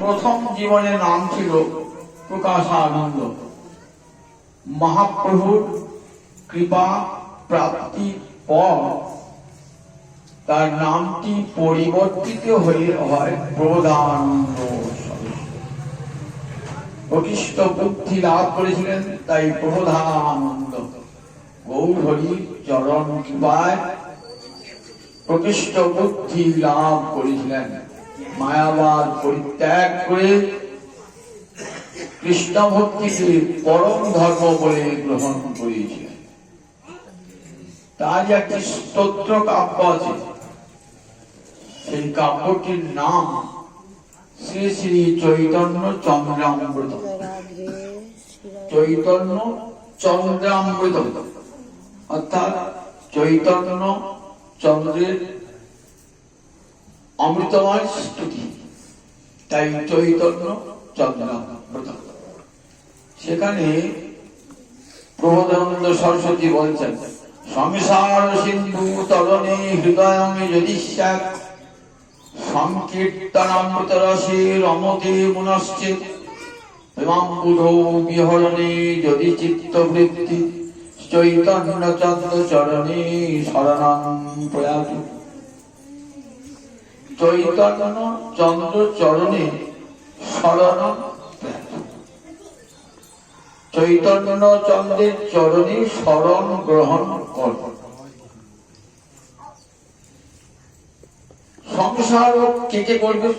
প্রথম জীবনের নাম ছিল প্রকাশানন্দ। মহাপ্রভুর কৃপা প্রাপ্তির পর তার নামটি পরিবর্তিত হয়ে হয় প্রবোধানন্দ। প্রকৃষ্ট বুদ্ধি লাভ করেছিলেন, তাই প্রবোধানন্দ। গৌর হরির চরণ কৃপায় প্রকৃষ্ট বুদ্ধি লাভ করেছিলেন। মায়াবাদ পরিত্যাগ করে কৃষ্ণ ভক্তিকে পরম ধর্ম বলে গ্রহণ করেছিলেন। তার একটি স্তোত্র কাব্য আছে, সেই কাব্যটির নাম শ্রী শ্রী চৈতন্য চন্দ্রামৃত। চৈতন্য চন্দ্রামৃত অর্থাৎ চৈতন্য চন্দ্রের অমৃতময় স্তুতি, তাই চৈতন্য চন্দ্রামৃত। সেখানে প্রবোধানন্দ সরস্বতী বলছেন, সংসার সিন্ধু তরণে হৃদয় যদি সংকীর্তনামৃত রসে রমতে মনশ্চে প্রেমাম্বুধ বিহরণে যদি চিত্তবৃত্তি চৈতন্য চন্দ্র চরণে শরণাং প্রয়াতি। চৈতন্য চন্দ্র চরণে শরণ, চৈতন্য চন্দ্রের চরণে শরণ গ্রহণ কর। সংসার কে কে করবে?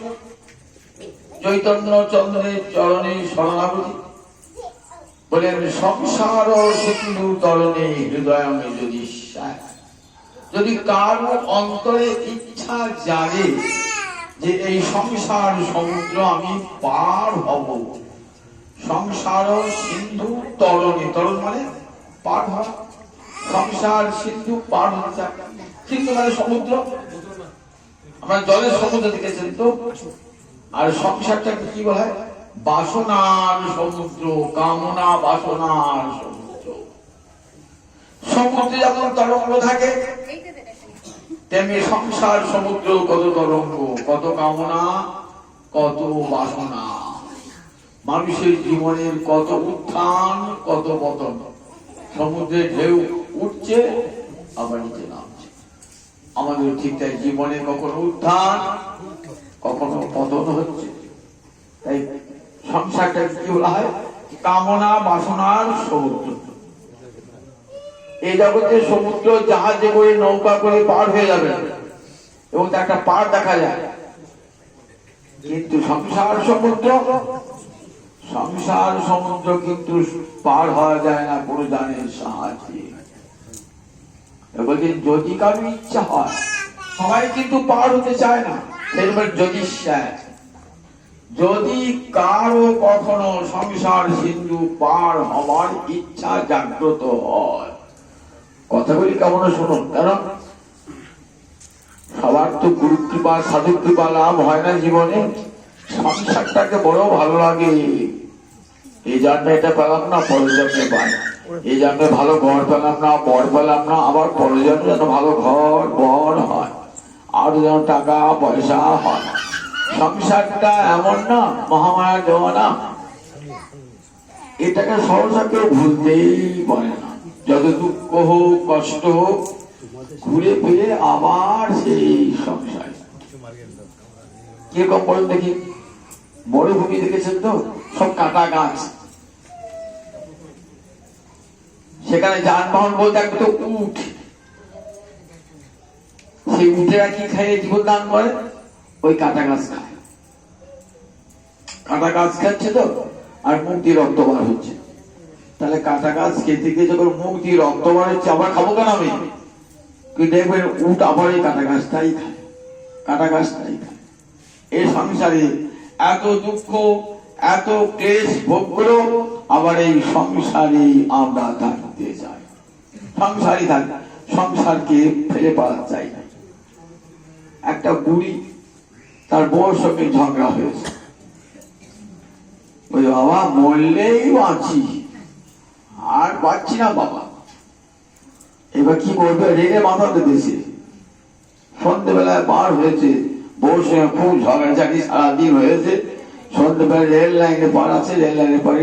চৈতন্য চন্দ্রের চরণে শরণাগতি। বলেন সংসার সিন্ধু তরণে হৃদয় যদি, যদি কারো অন্তরে ইচ্ছা জাগে যে এই সংসার সমুদ্র আমি পার হব, সংসার সিন্ধু তরণে, তরণ মানে পার হওয়া, সংসার সিন্ধু পার হতে চায়। সিন্ধু মানে সমুদ্র, আমরা জলের সমুদ্র দেখেছেন তো। আর সংসারটাকে কি বলা হয়? বাসনার সমুদ্র, কামনা বাসনার সমুদ্র। সমুদ্রে যখন তরঙ্গ থাকে তেমনি সংসার সমুদ্র কত তরঙ্গ, কত কামনা, কত বাসনা। মানুষের জীবনের কত উত্থান, কত পতন। সমুদ্রের ঢেউ উঠছে আবার নিচে নামছে। আমাদের ঠিক তাই, জীবনে কখনো উত্থান কখনো পতন হচ্ছে। তাই সংসারটা কি বলা হয়? কামনা বাসনার সমুদ্র। এই জগতের সমুদ্র জাহাজে করে নৌকা করে পার হয়ে যাবে এবং একটা পার দেখা যায়, কিন্তু সংসার সমুদ্র, সংসার সমুদ্র কিন্তু পার হওয়া যায় না কোনো জানের সাহায্যে। বলছেন যদি কারো ইচ্ছা হয়, সবাই কিন্তু পার হতে চায় না, যদি যদি কারো কখনো সংসার সিন্ধু পার হওয়ার ইচ্ছা জাগ্রত হয়, কথাগুলি কেমন শুনুন। কারণ সবার তো গুরু কৃপা সাধু কৃপা লাভ হয় না জীবনে। সংসারটাকে বড় ভালো লাগে, এই জন্য এটা পেলাম না পরের জন্মে পাই, এই জন্মে ভালো ঘর পেলাম না বর পেলাম না, আবার পরের জন্মে যেন ভালো ঘর বর হয়, আর যেন টাকা পয়সা হয়। সংসারটা এমন না মহামায়া দেওয়া না, এটাকে সহসা কেউ ভুলতেই পারে না। যত দুঃখ হোক কষ্ট হোক ঘুরে ফিরে আবার সেই সংসার। কিরকম বলেন দেখি? মরুভূমি দেখেছেন তো, সব কাটা গাছ, সেখানে যানবাহন বলতে একটা উট। সেই উটেরা কি খাইয়ে জীবন দান করে? ওই কাটা গাছ খায়। কাটা গাছ খাচ্ছে তো, আর মুখ দিয়ে রক্ত বার হচ্ছে। তাহলে কাটা গাছ খেতে গিয়ে যখন মুখ দিয়ে রক্ত বার হচ্ছে, আবার খাবো কেন আমি? দেখবেন উট আবার এই কাটা গাছটাই খায়, কাটা গাছটাই খায়। এই সংসারে এত দুঃখ এত ক্লেশ ভোগ করো, আবার এই সংসারে আমরা থাকতে চাই, সংসারই থাকি, সংসারকে ফেলে পাওয়া যায় না। একটা বুড়ি তার বউর সঙ্গে ঝগড়া হয়েছে, ওই বাবা মরলেই বাঁচি, আর বাঁচছি না বাবা। এবার কি করবে? রেগে মাথাতে দিয়েছে। সন্ধ্যেবেলায় বার হয়েছে, বউর সঙ্গে খুব ঝগড়াঝাটি সারাদিন হয়েছে। রেল লাইনে পার আছে, রেল লাইনে পারে